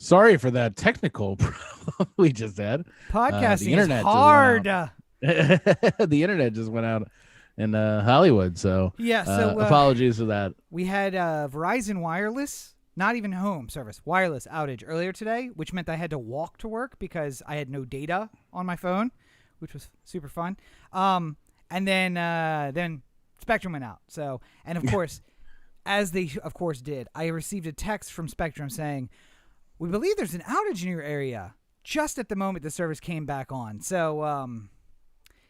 Sorry for that technical problem we just had. Podcasting is hard. The internet just went out in Hollywood, so apologies for that. We had Verizon Wireless, not even home service, wireless outage earlier today, which meant I had to walk to work because I had no data on my phone, which was super fun. And then Spectrum went out. So, and of course, as they of course did, I received a text from Spectrum saying, "We believe there's an outage in your area." Just at the moment the service came back on. So,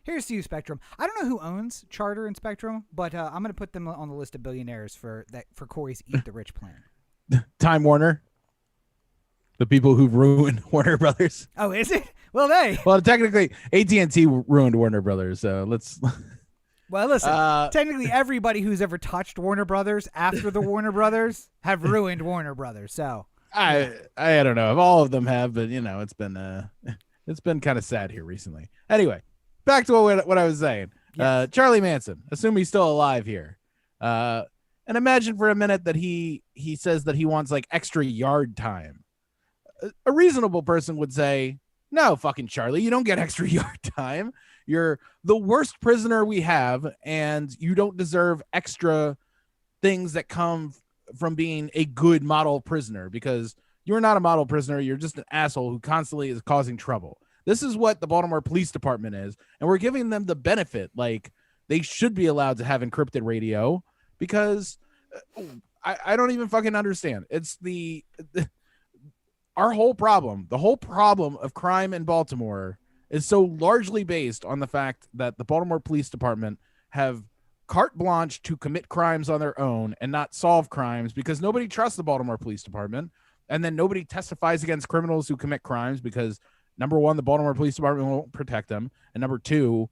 here's to you, Spectrum. I don't know who owns Charter and Spectrum, but I'm going to put them on the list of billionaires for Corey's Eat the Rich plan. Time Warner, the people who've ruined Warner Brothers. Oh, is it? Well, technically, AT&T ruined Warner Brothers, so let's. Well, listen. Technically, everybody who's ever touched Warner Brothers after the Warner Brothers have ruined Warner Brothers. So I don't know if all of them have, but it's been kind of sad here recently. Anyway, back to what I was saying. Yes. Charlie Manson, assume he's still alive here, and imagine for a minute that he says that he wants like extra yard time. A reasonable person would say, "No, fucking Charlie, you don't get extra yard time. You're the worst prisoner we have, and you don't deserve extra things that come from being a good model prisoner, because you're not a model prisoner. You're just an asshole who constantly is causing trouble." This is what the Baltimore Police Department is, and we're giving them the benefit. Like, they should be allowed to have encrypted radio, because I don't even fucking understand. It's our whole problem. The whole problem of crime in Baltimore is so largely based on the fact that the Baltimore Police Department have carte blanche to commit crimes on their own and not solve crimes, because nobody trusts the Baltimore Police Department. And then nobody testifies against criminals who commit crimes because, number one, the Baltimore Police Department won't protect them. And number two,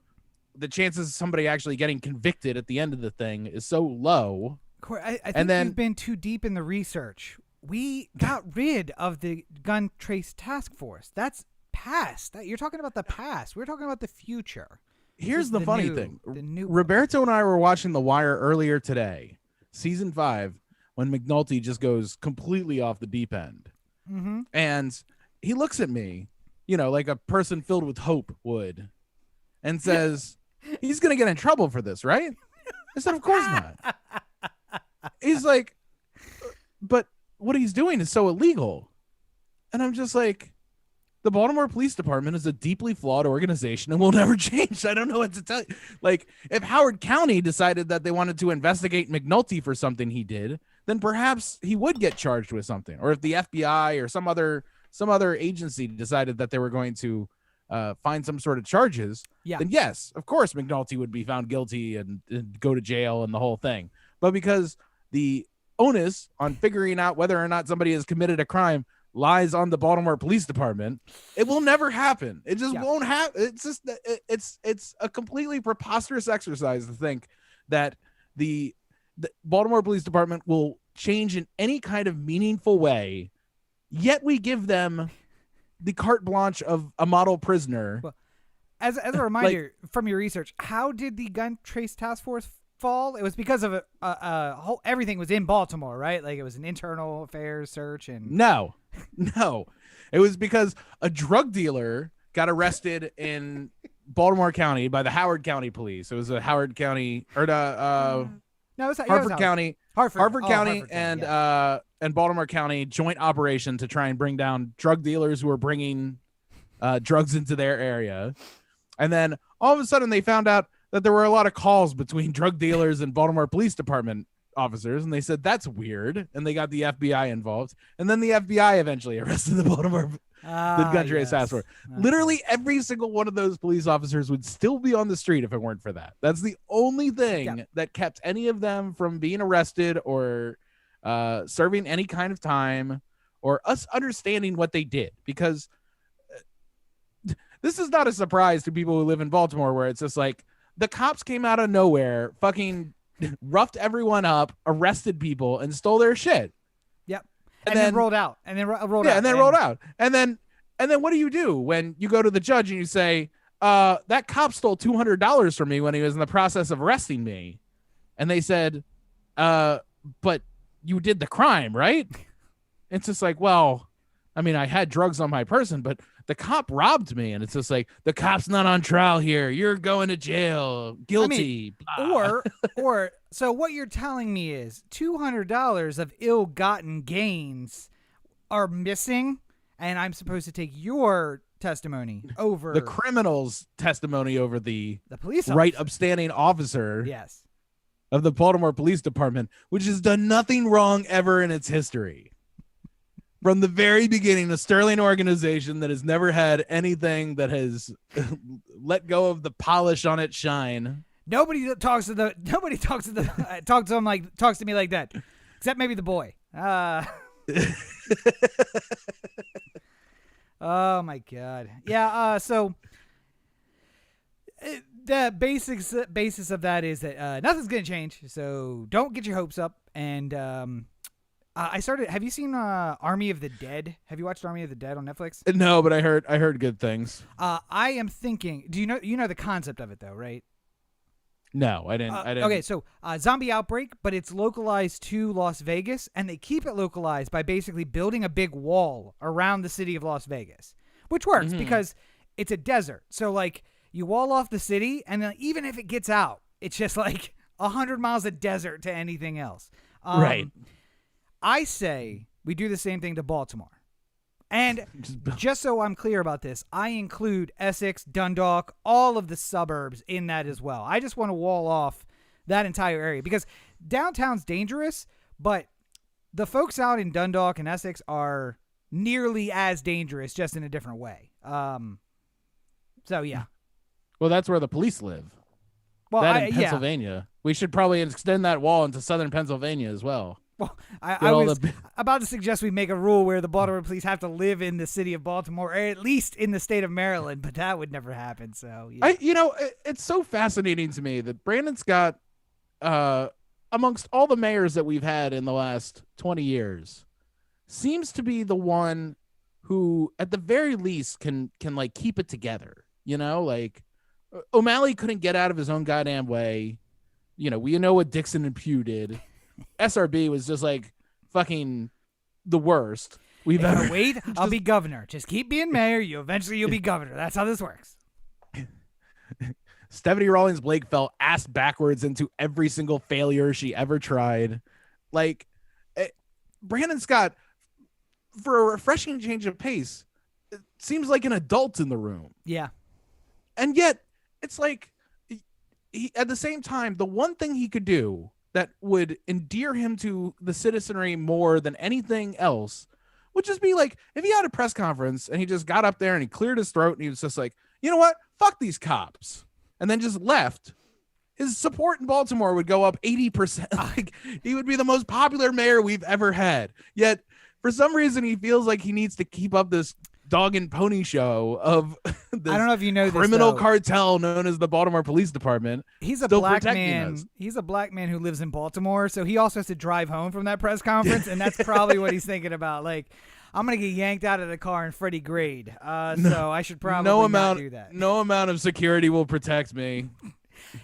the chances of somebody actually getting convicted at the end of the thing is so low. Corey, I think you've been too deep in the research. We got rid of the gun trace task force. That's past. You're talking about the past. We're talking about the future. Here's the funny thing. Roberto and I were watching The Wire earlier today, season 5, when McNulty just goes completely off the deep end. Mm-hmm. And he looks at me, like a person filled with hope would, and says, "He's going to get in trouble for this, right?" I said, "Of course not." He's like, "But what he's doing is so illegal." And I'm just like, the Baltimore Police Department is a deeply flawed organization and will never change. I don't know what to tell you. Like, if Howard County decided that they wanted to investigate McNulty for something he did, then perhaps he would get charged with something. Or if the FBI or some other agency decided that they were going to find some sort of charges, then yes, of course, McNulty would be found guilty and go to jail and the whole thing. But because the onus on figuring out whether or not somebody has committed a crime lies on the Baltimore Police Department, it will never happen. It just won't happen. It's just it's a completely preposterous exercise to think that the Baltimore Police Department will change in any kind of meaningful way, yet we give them the carte blanche of a model prisoner. Well, as a reminder, from your research, how did the gun trace task force fall? It was because of everything was in Baltimore, right? Like, it was an internal affairs search. And no, it was because a drug dealer got arrested in Baltimore County by the Howard County Police. It was a Howard County or Harford County, Harford County, and Baltimore County joint operation to try and bring down drug dealers who were bringing drugs into their area. And then all of a sudden they found out that there were a lot of calls between drug dealers and Baltimore Police Department officers, and they said, "That's weird," and they got the FBI involved, and then the FBI eventually arrested the Baltimore gun trace task force. Literally every single one of those police officers would still be on the street if it weren't for that. That's the only thing that kept any of them from being arrested or serving any kind of time or us understanding what they did, because this is not a surprise to people who live in Baltimore, where it's just like, the cops came out of nowhere, fucking roughed everyone up, arrested people, and stole their shit. Yep. And then rolled out. And then rolled out. And then rolled out. And then what do you do when you go to the judge and you say, that cop stole $200 from me when he was in the process of arresting me? And they said, but you did the crime, right? It's just like, well, I mean, I had drugs on my person, but the cop robbed me, and it's just like, the cop's not on trial here. You're going to jail, guilty. Or so what you're telling me is $200 of ill-gotten gains are missing, and I'm supposed to take your testimony over the criminal's testimony over the police right officer. upstanding officer Yes. of the Baltimore Police Department, which has done nothing wrong ever in its history. From the very beginning, a sterling organization that has never had anything that has let go of the polish on its shine. Nobody talks to me like that, except maybe the boy. Oh my God. Yeah. So the basis of that is that nothing's gonna change. So don't get your hopes up. And have you seen Army of the Dead? Have you watched Army of the Dead on Netflix? No, but I heard good things. I am thinking. Do you know the concept of it though, right? No, I didn't. Okay, so zombie outbreak, but it's localized to Las Vegas, and they keep it localized by basically building a big wall around the city of Las Vegas, which works because it's a desert. So like you wall off the city, and then even if it gets out, it's just like 100 miles of desert to anything else. Right. I say we do the same thing to Baltimore. And just so I'm clear about this, I include Essex, Dundalk, all of the suburbs in that as well. I just want to wall off that entire area because downtown's dangerous, but the folks out in Dundalk and Essex are nearly as dangerous, just in a different way. So, yeah. Well, that's where the police live. Well, in Pennsylvania. Yeah. We should probably extend that wall into southern Pennsylvania as well. Well, I was about to suggest we make a rule where the Baltimore police have to live in the city of Baltimore, or at least in the state of Maryland, but that would never happen. So, yeah. It's so fascinating to me that Brandon Scott, amongst all the mayors that we've had in the last 20 years, seems to be the one who, at the very least, can like keep it together. You know, like O'Malley couldn't get out of his own goddamn way. You know, we know what Dixon and Pugh did. SRB was just like fucking the worst we've ever. Wait, I'll be governor. Just keep being mayor. You'll be governor. That's how this works. Stephanie Rawlings Blake fell ass backwards into every single failure she ever tried. Like Brandon Scott, for a refreshing change of pace, it seems like an adult in the room. Yeah. And yet it's like he, at the same time, the one thing he could do that would endear him to the citizenry more than anything else would just be like, if he had a press conference and he just got up there and he cleared his throat and he was just like, you know what? Fuck these cops. And then just left. His support in Baltimore would go up 80%. Like, he would be the most popular mayor we've ever had. Yet, for some reason, he feels like he needs to keep up this dog and pony show of this I don't know if you know criminal this, cartel known as the Baltimore Police Department. He's a black man. He's a black man who lives in Baltimore, so he also has to drive home from that press conference, and that's probably what he's thinking about. Like, I'm gonna get yanked out of the car in Freddie Grade, so I should probably not do that. No amount of security will protect me.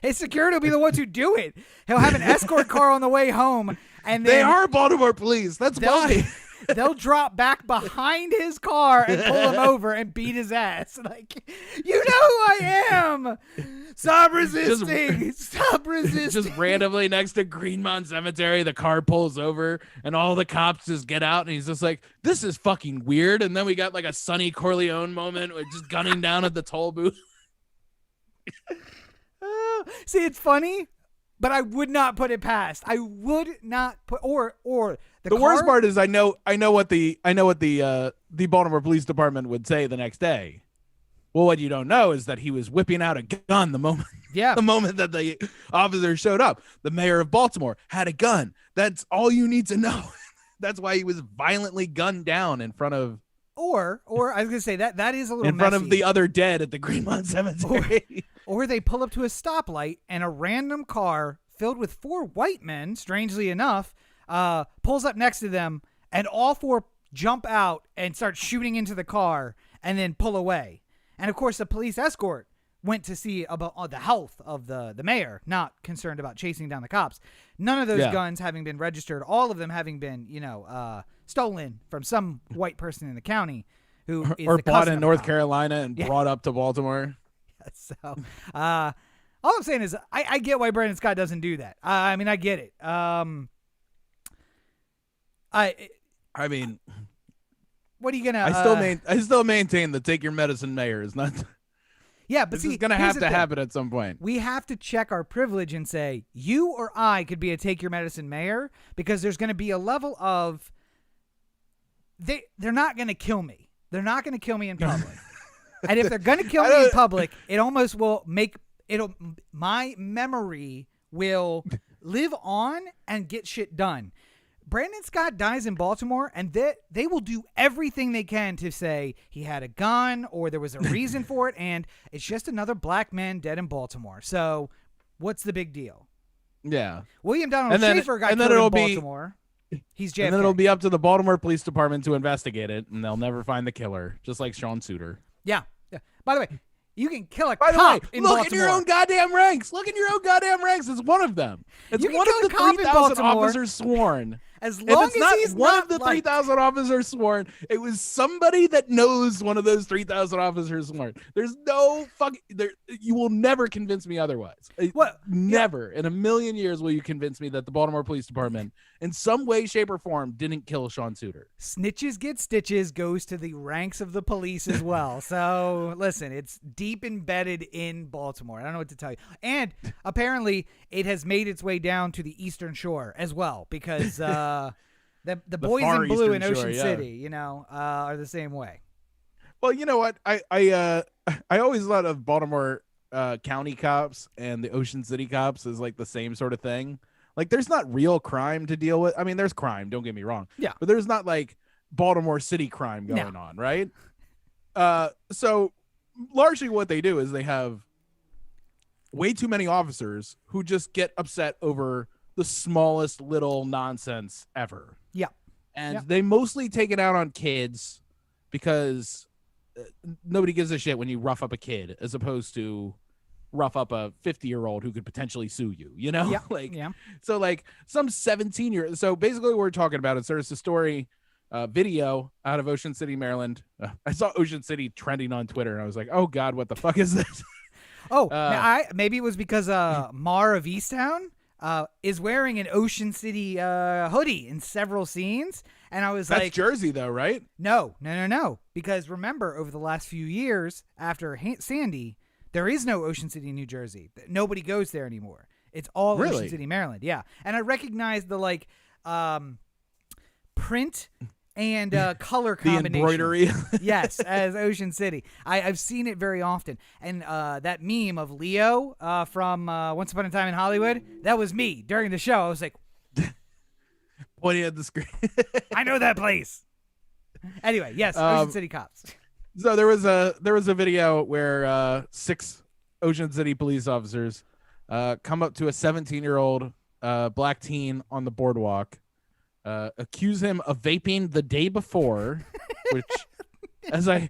His security will be the ones who do it. He'll have an escort car on the way home, and they are Baltimore police. That's why. They'll drop back behind his car and pull him over and beat his ass. Like, you know who I am. Stop resisting. Stop resisting. Just randomly next to Greenmount Cemetery, the car pulls over and all the cops just get out and he's just like, this is fucking weird. And then we got like a Sonny Corleone moment with just gunning down at the toll booth. See, it's funny, but I would not put it past. I would not put or the worst part is I know what the Baltimore Police Department would say the next day. Well, what you don't know is that he was whipping out a gun the moment that the officer showed up. The mayor of Baltimore had a gun. That's all you need to know. That's why he was violently gunned down in front of. Or I was gonna say that is a little in front of the other dead at the Greenmount Cemetery. Or they pull up to a stoplight and a random car filled with 4 white men, strangely enough, pulls up next to them, and all 4 jump out and start shooting into the car and then pull away. And of course, the police escort went to see about the health of the mayor, not concerned about chasing down the cops. None of those guns having been registered, all of them having been, stolen from some white person in the county who is or the bought cousin in of North the cop. Carolina and brought up to Baltimore. So, all I'm saying is I get why Brandon Scott doesn't do that. I mean, I get it. I mean, what are you gonna? I still maintain the take your medicine mayor is not. Yeah, but this see, is gonna here's have the to thing. happen at some point. We have to check our privilege and say you or I could be a take your medicine mayor, because there's going to be a level of they're not going to kill me. They're not going to kill me in public. And if they're going to kill me in public, it almost will make my memory will live on and get shit done. Brandon Scott dies in Baltimore, and they will do everything they can to say he had a gun or there was a reason for it, and it's just another black man dead in Baltimore. So what's the big deal? Yeah. William Donald Schaefer got killed in Baltimore. He's JFK. And then it'll be up to the Baltimore Police Department to investigate it, and they'll never find the killer, just like Sean Suiter. Yeah. By the way, you can kill a By the cop way, in look Baltimore. in your own goddamn ranks. Look in your own goddamn ranks. It's one of them. It's You can one kill of a the cop in 3,000 Baltimore. officers sworn. As If long it's as not he's one not of the like, 3,000 officers sworn, it was somebody that knows one of those 3,000 officers sworn. There's no fucking you will never convince me otherwise. What? Never in a million years will you convince me that the Baltimore Police Department in some way, shape, or form didn't kill Sean Suiter. Snitches get stitches goes to the ranks of the police as well. So listen, it's deep embedded in Baltimore. I don't know what to tell you. And apparently it has made its way down to the Eastern Shore as well, because the boys far in blue Eastern in Ocean Shore, yeah. City, are the same way. Well, you know what? I always thought of Baltimore County cops and the Ocean City cops as like the same sort of thing. Like, there's not real crime to deal with. I mean, there's crime, don't get me wrong. Yeah. But there's not like Baltimore City crime going on, right? So largely what they do is they have way too many officers who just get upset over the smallest little nonsense ever. Yeah. And they mostly take it out on kids because nobody gives a shit when you rough up a kid as opposed to rough up a 50-year-old who could potentially sue you, Yeah. So like some 17-year. So basically what we're talking about is there's a story video out of Ocean City, Maryland. I saw Ocean City trending on Twitter and I was like, oh God, what the fuck is this? Maybe it was because Mar of Easttown is wearing an Ocean City hoodie in several scenes, and I was That's like, Jersey though, right? No, because remember, over the last few years after Sandy, there is no Ocean City, New Jersey. Nobody goes there anymore. It's all Really? Ocean City, Maryland. Yeah, and I recognize the print and color The combination. embroidery. Yes, as Ocean City. I've seen it very often. And that meme of Leo from Once Upon a Time in Hollywood, that was me during the show. I was like, Pointing at the screen. I know that place. Anyway, yes, Ocean City cops. So there was a video where 6 Ocean City police officers come up to a 17-year-old black teen on the boardwalk, accuse him of vaping the day before, which, as I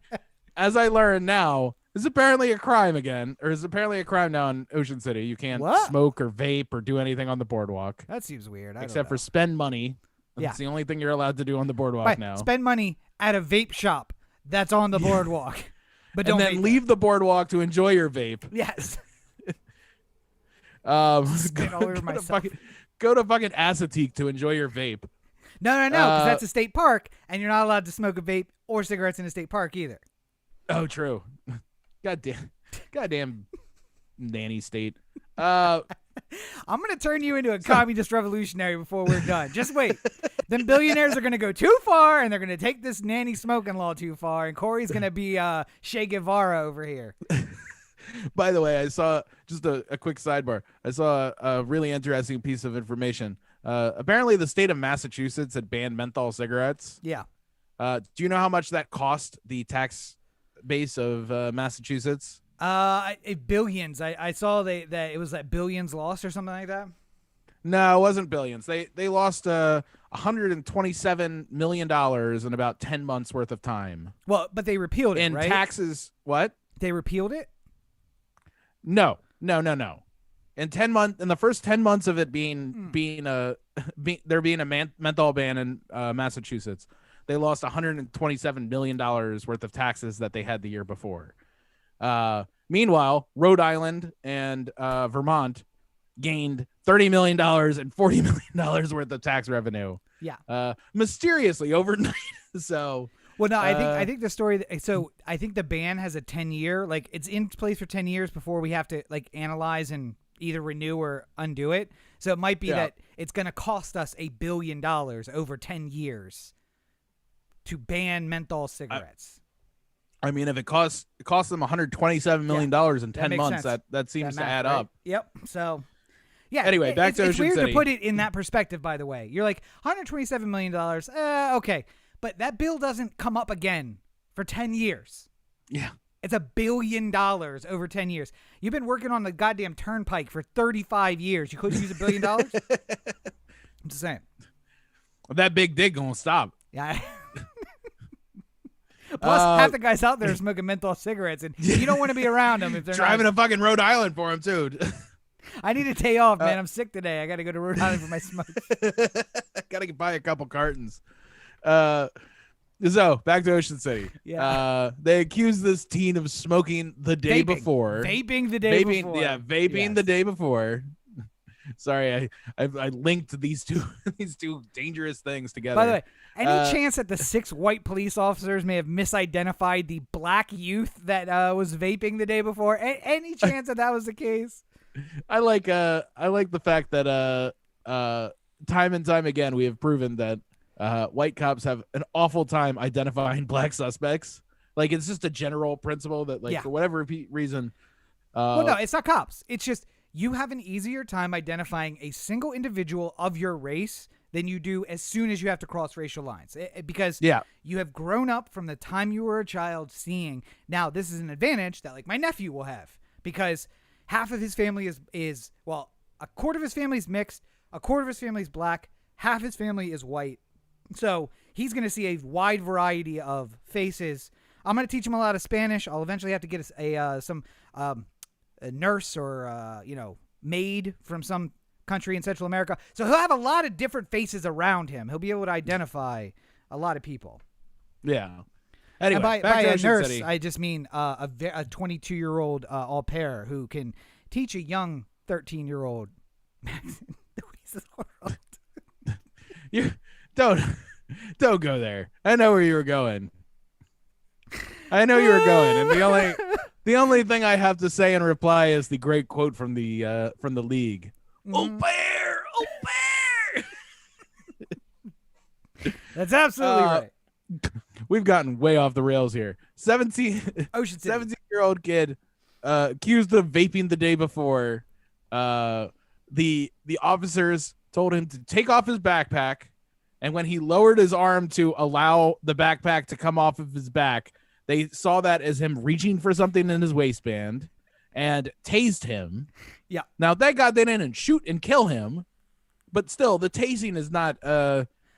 learn now, is apparently a crime again, or is apparently a crime now in Ocean City. You can't smoke or vape or do anything on the boardwalk. That seems weird. Except for spend money. That's the only thing you're allowed to do on the boardwalk now. Spend money at a vape shop that's on the boardwalk. But don't and then vape leave the boardwalk to enjoy your vape. Yes. Spit all over myself. Go to fucking Assateague to enjoy your vape. No, because that's a state park, and you're not allowed to smoke a vape or cigarettes in a state park either. Oh, true. Goddamn nanny state. I'm going to turn you into a communist revolutionary before we're done. Just wait. Then billionaires are going to go too far, and they're going to take this nanny smoking law too far, and Corey's going to be Che Guevara over here. By the way, I saw just a quick sidebar. I saw a really interesting piece of information. Apparently, the state of Massachusetts had banned menthol cigarettes. Yeah. Do you know how much that cost the tax base of Massachusetts? Billions. I saw that it was like billions lost or something like that. No, it wasn't billions. They lost $127 million in about 10 months worth of time. Well, but they repealed it, in right? taxes. What? They repealed it? No. In the first 10 months of it being there being a menthol ban in Massachusetts, they lost $127 million worth of taxes that they had the year before. Meanwhile, Rhode Island and Vermont gained $30 million and $40 million worth of tax revenue. Yeah. Mysteriously overnight. So. Well, no, I think the story. So I think the ban has a 10-year, like it's in place for 10 years before we have to like analyze and either renew or undo it. So it might be that it's going to cost us $1 billion over 10 years to ban menthol cigarettes. I mean, if it costs them $127 million in 10 months, that seems to add up. Yep. So. Yeah. Anyway, back to Ocean City. It's weird to put it in that perspective, by the way. You're like, $127 million. Okay. But that bill doesn't come up again for 10 years. Yeah. It's $1 billion over 10 years. You've been working on the goddamn turnpike for 35 years. You couldn't use $1 billion? I'm just saying. That big dick gonna stop. Yeah. Plus, half the guys out there are smoking menthol cigarettes, and you don't want to be around them if they're driving a fucking Rhode Island for them, too. I need a day off, man. I'm sick today. I got to go to Rhode Island for my smoke. Got to buy a couple cartons. So back to Ocean City. Yeah. They accused this teen of smoking the day before. Vaping the day before. Yeah, vaping the day before. Sorry, I linked these two dangerous things together. By the way, any chance that the 6 white police officers may have misidentified the black youth that was vaping the day before? Any chance that was the case? I like the fact that time and time again we have proven that white cops have an awful time identifying black suspects. Like, it's just a general principle that, like, for whatever reason. Well, no, it's not cops. It's just you have an easier time identifying a single individual of your race than you do as soon as you have to cross racial lines. Because you have grown up from the time you were a child seeing. Now, this is an advantage that, like, my nephew will have. Because half of his family is well, a quarter of his family is mixed, a quarter of his family is black, half his family is white. So he's going to see a wide variety of faces. I'm going to teach him a lot of Spanish. I'll eventually have to get a nurse or maid from some country in Central America. So he'll have a lot of different faces around him. He'll be able to identify a lot of people. Yeah. Anyway, and back by to a Ocean nurse, City. I just mean a 22-year-old au pair who can teach a young 13-year-old the ways of the world. You don't go there. I know where you were going. And the only thing I have to say in reply is the great quote from the league. Au pair, au pair. That's absolutely right. We've gotten way off the rails here. 17-year-old kid accused of vaping the day before. The officers told him to take off his backpack, and when he lowered his arm to allow the backpack to come off of his back, they saw that as him reaching for something in his waistband and tased him. Yeah. Now, thank God they didn't shoot and kill him, but still, the tasing is not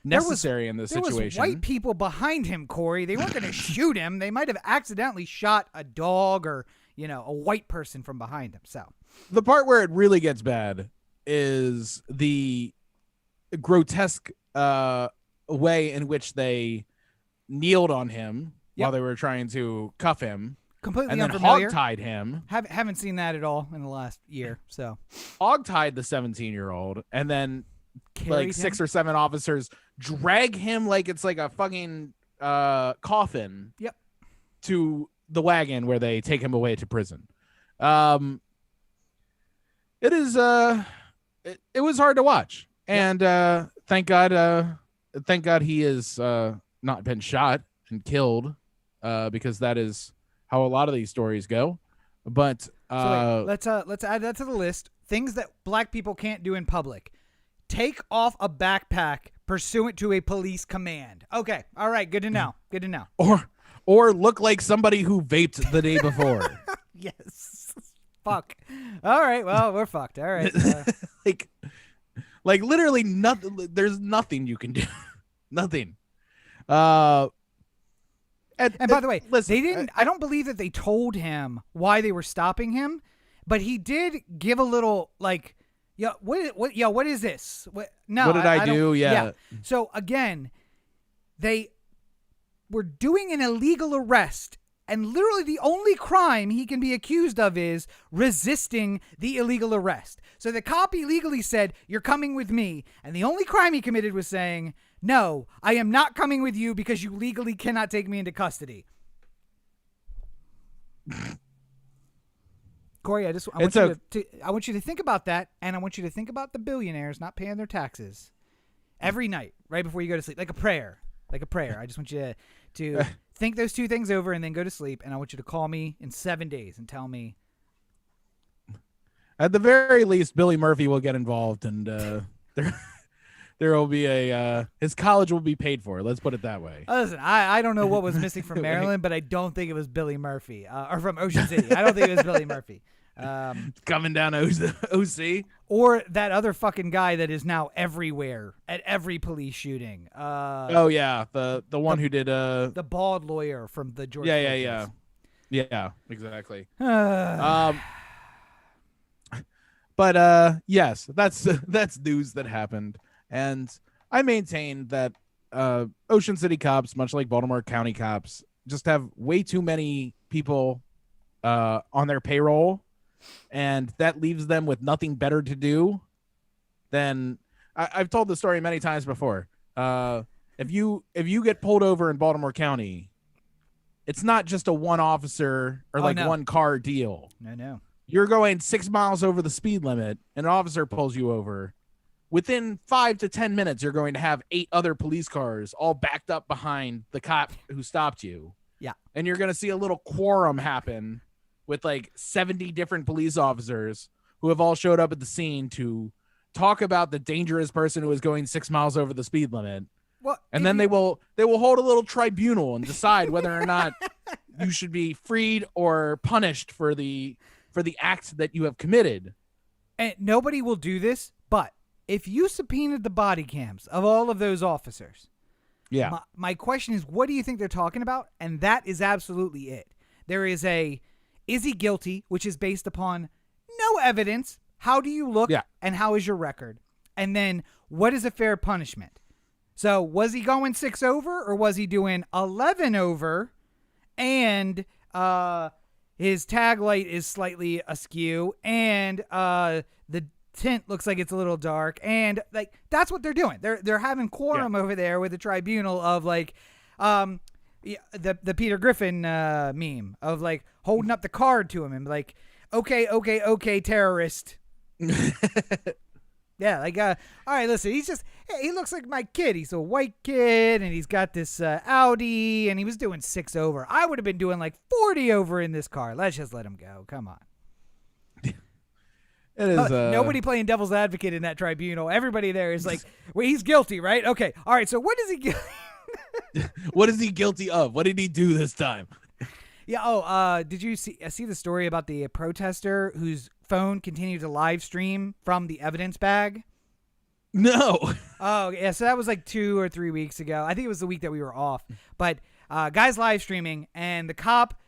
necessary in this situation. There was white people behind him, Corey. They weren't going to shoot him. They might have accidentally shot a dog or, a white person from behind him. So the part where it really gets bad is the grotesque way in which they kneeled on him while they were trying to cuff him. Completely and then unfamiliar. hogtied him. Haven't seen that at all in the last year. So hogtied the 17-year-old, and then carried 6 him? or 7 officers drag him like it's like a fucking coffin. Yep. To the wagon where they take him away to prison. It is it was hard to watch, and thank God he is not been shot and killed, because that is how a lot of these stories go. But so wait, let's add that to the list. Things that black people can't do in public: take off a backpack pursuant to a police command. Okay, all right, good to know. Good to know. Or look like somebody who vaped the day before. Yes. Fuck. All right. Well, we're fucked. All right. Like literally nothing. There's nothing you can do. Nothing. And by the way, listen, they didn't. I don't believe that they told him why they were stopping him, But he did give a little like, what is this? No, What did I don't- do? Yeah. So again, they were doing an illegal arrest, and literally the only crime he can be accused of is resisting the illegal arrest. So the cop illegally said, "You're coming with me," and the only crime he committed was saying, "No, I am not coming with you because you legally cannot take me into custody." Corey, I want you to think about that, and I want you to think about the billionaires not paying their taxes every night, right before you go to sleep, like a prayer. I just want you to think those two things over and then go to sleep, and I want you to call me in 7 days and tell me. At the very least, Billy Murphy will get involved, and there will be his college will be paid for. Let's put it that way. Listen, I don't know what was missing from Maryland, but I don't think it was Billy Murphy, or from Ocean City. I don't think it was Billy Murphy. Coming down OC, or that other fucking guy that is now everywhere at every police shooting. Oh yeah, the one who did the bald lawyer from the George. Yeah, exactly. But yes, that's news that happened, and I maintain that Ocean City cops, much like Baltimore County cops, just have way too many people on their payroll, and that leaves them with nothing better to do than I've told the story many times before. If you get pulled over in Baltimore County, it's not just a one officer or one car deal. No. You're going 6 miles over the speed limit, and an officer pulls you over. Within 5 to 10 minutes, you're going to have 8 other police cars all backed up behind the cop who stopped you. Yeah. And you're going to see a little quorum happen with like 70 different police officers who have all showed up at the scene to talk about the dangerous person who is going 6 miles over the speed limit. Well, and then they will hold a little tribunal and decide whether or not you should be freed or punished for the act that you have committed. And nobody will do this, but if you subpoenaed the body cams of all of those officers, yeah. My question is, what do you think they're talking about? And that is absolutely it. There is is he guilty, which is based upon no evidence. How do you look? Yeah. And how is your record? And then what is a fair punishment? So was he going 6 over, or was he doing 11 over? And his tag light is slightly askew, and the tint looks like it's a little dark, and like that's what they're doing. They're having quorum over there with the tribunal of like the Peter Griffin meme of like holding up the card to him and like okay terrorist. Yeah, like all right, listen, he looks like my kid. He's a white kid, and he's got this Audi, and he was doing 6 over. I would have been doing like 40 over in this car. Let's just let him go. Come on. It is nobody playing devil's advocate in that tribunal. Everybody there is like, well, he's guilty, right? Okay, all right. So what is he? What is he guilty of? What did he do this time? Yeah. Oh, did you see the story about the protester whose phone continued to live stream from the evidence bag? No. Oh, yeah. So that was like 2 or 3 weeks ago. I think it was the week that we were off. But guy's live streaming, and the cop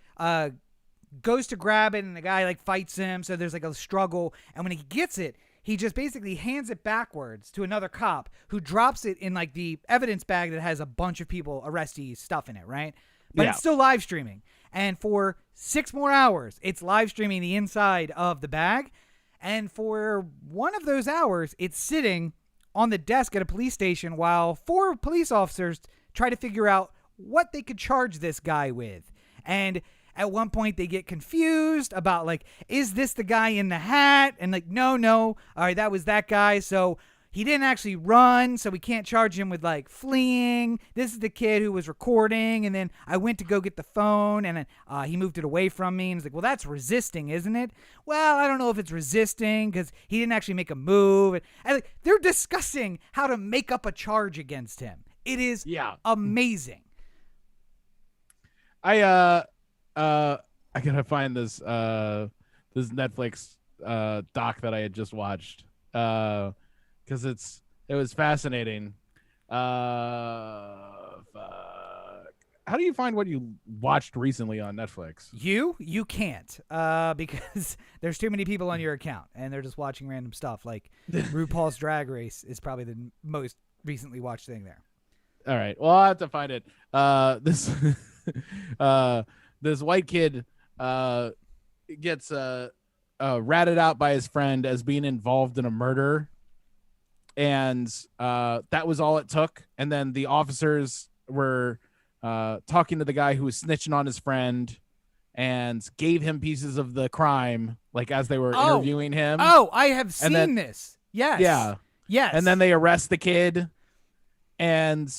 goes to grab it, and the guy like fights him. So there's like a struggle. And when he gets it, he just basically hands it backwards to another cop who drops it in like the evidence bag that has a bunch of people, arrestees stuff in it, right? But it's still live streaming. And for 6 more hours, it's live streaming the inside of the bag. And for one of those hours, it's sitting on the desk at a police station while 4 police officers try to figure out what they could charge this guy with. And at one point, they get confused about, like, is this the guy in the hat? And like, no. All right, that was that guy. So he didn't actually run, so we can't charge him with, like, fleeing. This is the kid who was recording, and then I went to go get the phone, and he moved it away from me, and it's like, well, that's resisting, isn't it? Well, I don't know if it's resisting, because he didn't actually make a move. And like, they're discussing how to make up a charge against him. It is amazing. I gotta find this this Netflix doc that I had just watched. Because it was fascinating. Fuck. how do you find what you watched recently on Netflix? You can't because there's too many people on your account and they're just watching random stuff. Like RuPaul's Drag Race is probably the most recently watched thing there. All right. Well, I'll have to find it. This this white kid gets ratted out by his friend as being involved in a murder, and that was all it took. And then the officers were talking to the guy who was snitching on his friend and gave him pieces of the crime, like as they were interviewing him. Oh, I have seen this. Yes. Yeah. Yes. And then they arrest the kid, and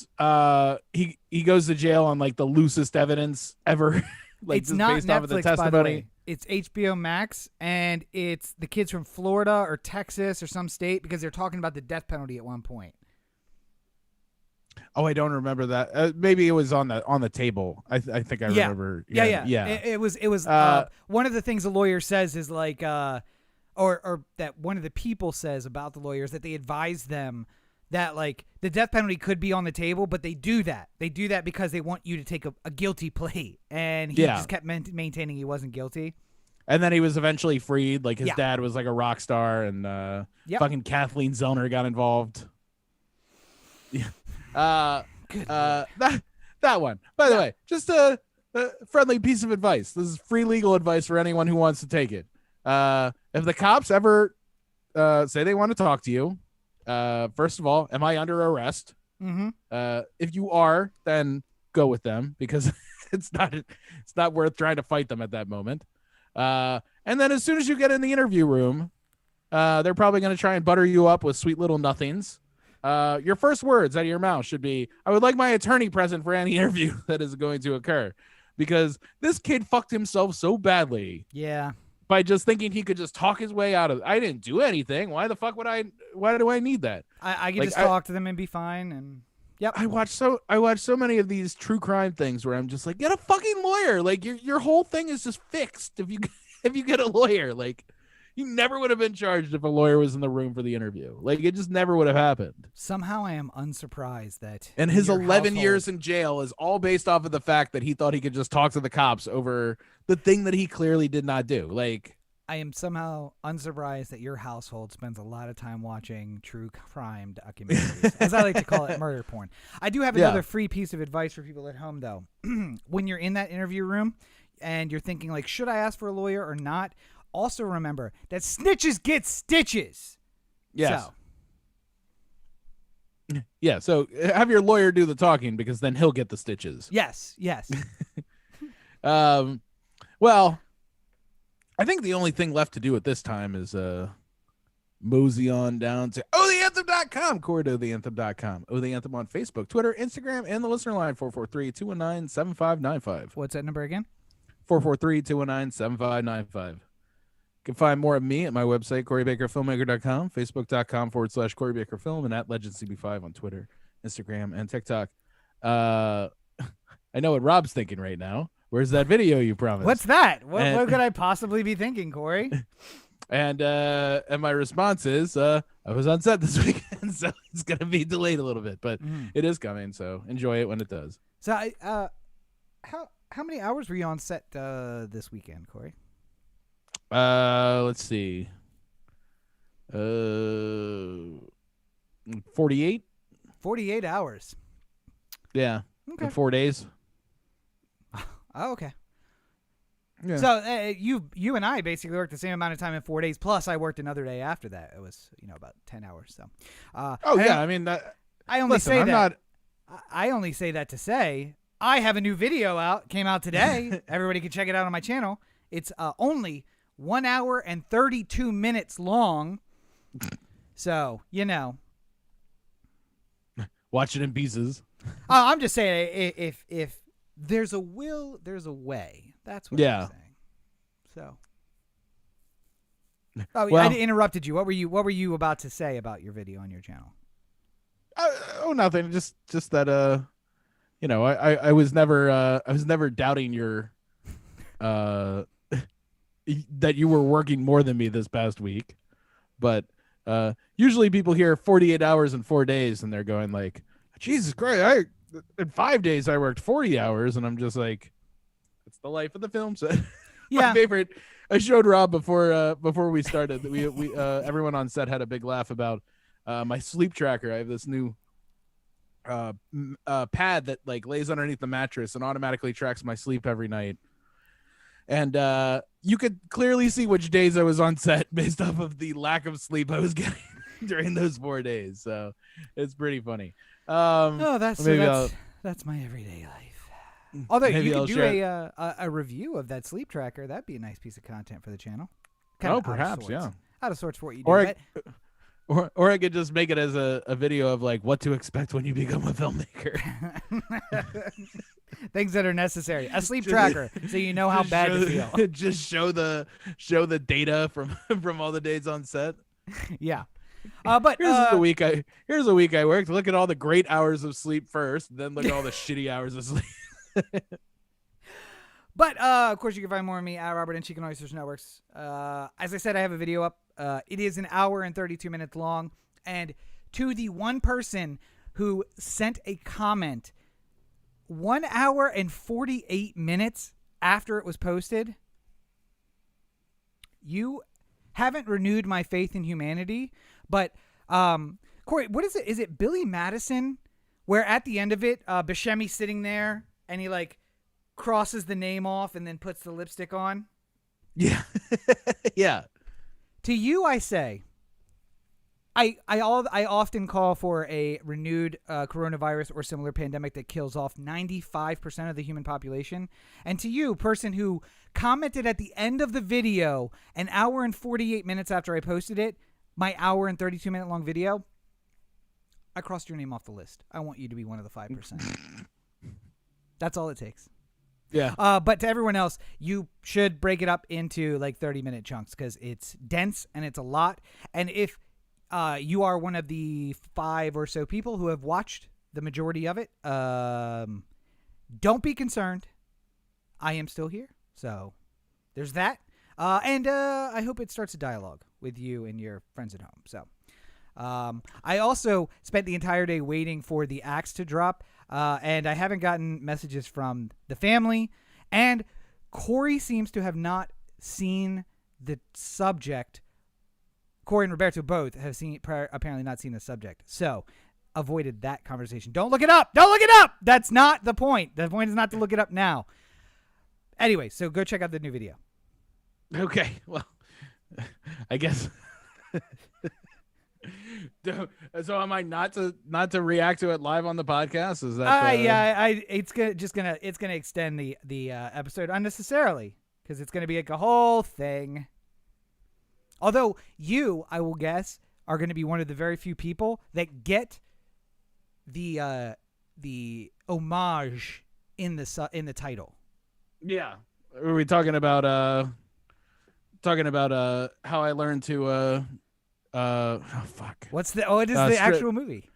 he goes to jail on like the loosest evidence ever. Like it's just not based Netflix, off of the by the testimony. way. It's HBO Max, and it's the kids from Florida or Texas or some state because they're talking about the death penalty at one point. Oh, I don't remember that. Maybe it was on the table. I think I remember. Yeah. It was one of the things the lawyer says is like, or that one of the people says about the lawyers that they advise them that like the death penalty could be on the table, but they do that. They do that because they want you to take a guilty plea, and he just kept maintaining he wasn't guilty. And then he was eventually freed. Like his dad was like a rock star, and fucking Kathleen Zellner got involved. Yeah. That one. By the way, just a friendly piece of advice. This is free legal advice for anyone who wants to take it. If the cops ever say they want to talk to you, first of all, am I under arrest? Mm-hmm. If you are, then go with them because it's not worth trying to fight them at that moment. And then as soon as you get in the interview room, they're probably going to try and butter you up with sweet little nothings. Your first words out of your mouth should be, I would like my attorney present for any interview that is going to occur, because this kid fucked himself so badly. Yeah. By just thinking he could just talk his way out of it. I didn't do anything. Why the fuck why do I need that? I can just talk to them and be fine. And yep. I watch so many of these true crime things where I'm just like, get a fucking lawyer. Like your whole thing is just fixed if you get a lawyer. Like you never would have been charged if a lawyer was in the room for the interview. Like it just never would have happened. Somehow I am unsurprised that. And his 11 years in jail is all based off of the fact that he thought he could just talk to the cops over the thing that he clearly did not do. Like I am somehow unsurprised that your household spends a lot of time watching true crime documentaries, as I like to call it, murder porn. I do have another free piece of advice for people at home, though. When you're in that interview room and you're thinking, like, should I ask for a lawyer or not? Also remember that snitches get stitches. Yes. Yeah, so have your lawyer do the talking because then he'll get the stitches. Yes. Well, I think the only thing left to do at this time is mosey on down to theanthem.com, Corey to theanthem.com. The Anthem on Facebook, Twitter, Instagram, and the listener line 443-219-7595. What's that number again? 443-219-7595. You can find more of me at my website, CoreyBakerFilmmaker.com, Facebook.com/Corey Baker Film, and at LegendCB5 on Twitter, Instagram, and TikTok. I know what Rob's thinking right now. Where's that video you promised? What's that? What could I possibly be thinking, Corey? And my response is, I was on set this weekend, so it's gonna be delayed a little bit, but it is coming. So enjoy it when it does. So, how many hours were you on set this weekend, Corey? Let's see. 48. 48 hours. Yeah. Okay. In 4 days. Oh, okay. Yeah. So you and I basically worked the same amount of time in 4 days. Plus, I worked another day after that. It was about 10 hours. So. I mean, I only listen, say I'm that. not... I only say that to say I have a new video out. Came out today. Everybody can check it out on my channel. It's only 1 hour and 32 minutes long. So Watch it in pieces. I'm just saying if there's a will, there's a way. That's what I'm saying. So. Oh, well, I interrupted you. What were you about to say about your video on your channel? Nothing. Just that I was never doubting your that you were working more than me this past week, but usually people hear 48 hours and 4 days and they're going like, Jesus Christ, in 5 days I worked 40 hours, and I'm just like, it's the life of the film set. Yeah. My favorite. I showed Rob before we started that we everyone on set had a big laugh about my sleep tracker. I have this new pad that like lays underneath the mattress and automatically tracks my sleep every night. And you could clearly see which days I was on set based off of the lack of sleep I was getting during those 4 days. So it's pretty funny. That's my everyday life. Although you could do a review of that sleep tracker, that'd be a nice piece of content for the channel. Perhaps, yeah. Out of sorts for what you do. Or I could just make it as a video of like what to expect when you become a filmmaker. Things that are necessary. A sleep tracker, so you know how bad you feel. Just show the data from all the days on set. Yeah. But here's a week I worked. Look at all the great hours of sleep first, then look at all the shitty hours of sleep. But of course, you can find more of me at Robert and Chicken Oysters Networks. As I said, I have a video up. It is an hour and 32 minutes long. And to the one person who sent a comment 1 hour and 48 minutes after it was posted, you haven't renewed my faith in humanity. But Corey, what is it? Is it Billy Madison? Where at the end of it, Buscemi's sitting there and he like crosses the name off and then puts the lipstick on. Yeah. Yeah. To you, I say, I often call for a renewed coronavirus or similar pandemic that kills off 95% of the human population. And to you, person who commented at the end of the video, an hour and 48 minutes after I posted it, my hour and 32 minute long video, I crossed your name off the list. I want you to be one of the 5%. That's all it takes. Yeah. But to everyone else, you should break it up into like 30-minute chunks because it's dense and it's a lot. And if you are one of the 5 or so people who have watched the majority of it, don't be concerned. I am still here. So there's that. And I hope it starts a dialogue with you and your friends at home. So I also spent the entire day waiting for the axe to drop. And I haven't gotten messages from the family. And Corey seems to have not seen the subject. Corey and Roberto both have apparently not seen the subject. So avoided that conversation. Don't look it up. Don't look it up. That's not the point. The point is not to look it up now. Anyway, so go check out the new video. Okay. Well, I guess. So am I not to react to it live on the podcast? Is that it's gonna extend the episode unnecessarily because it's gonna be like a whole thing. Although you, I will guess, are gonna be one of the very few people that get the homage in the title. Yeah. Are we talking about how I learned to fuck. What is the actual movie?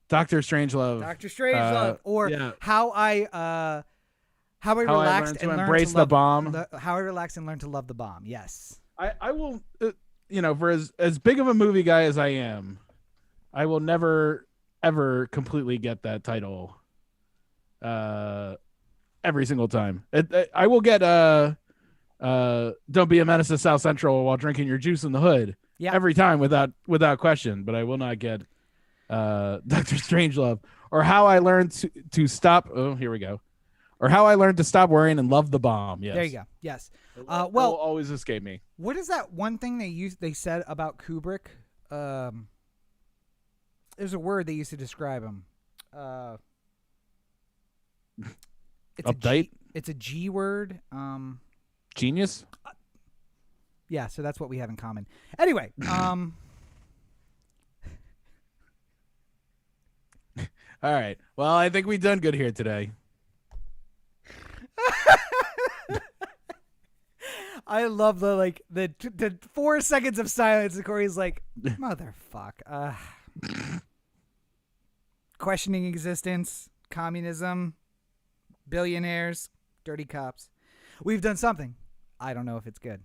Doctor Strangelove. Dr. Strangelove, or yeah. how I relaxed and learned embrace the bomb. How I relaxed and learned to love the bomb. Yes. I will, for as big of a movie guy as I am, I will never ever completely get that title. Every single time, I will get "Don't Be a Menace to South Central" while drinking your juice in the hood. Yeah. Every time without question, but I will not get Dr. Strangelove or how I learned to stop. Oh, here we go. Or how I learned to stop worrying and love the bomb. Yes. There you go. Yes. Well, will always escape me. What is that one thing they said about Kubrick? There's a word they used to describe him. It's uptight. It's a G word. Genius. Yeah, so that's what we have in common. Anyway, All right. Well, I think we've done good here today. I love the 4 seconds of silence. And Corey's like, motherfuck. Questioning existence, communism, billionaires, dirty cops. We've done something. I don't know if it's good.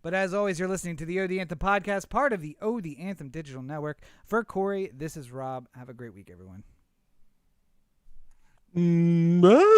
But as always, you're listening to the Oh, the Anthem podcast, part of the Oh, the Anthem digital network. For Corey, this is Rob. Have a great week, everyone. Bye.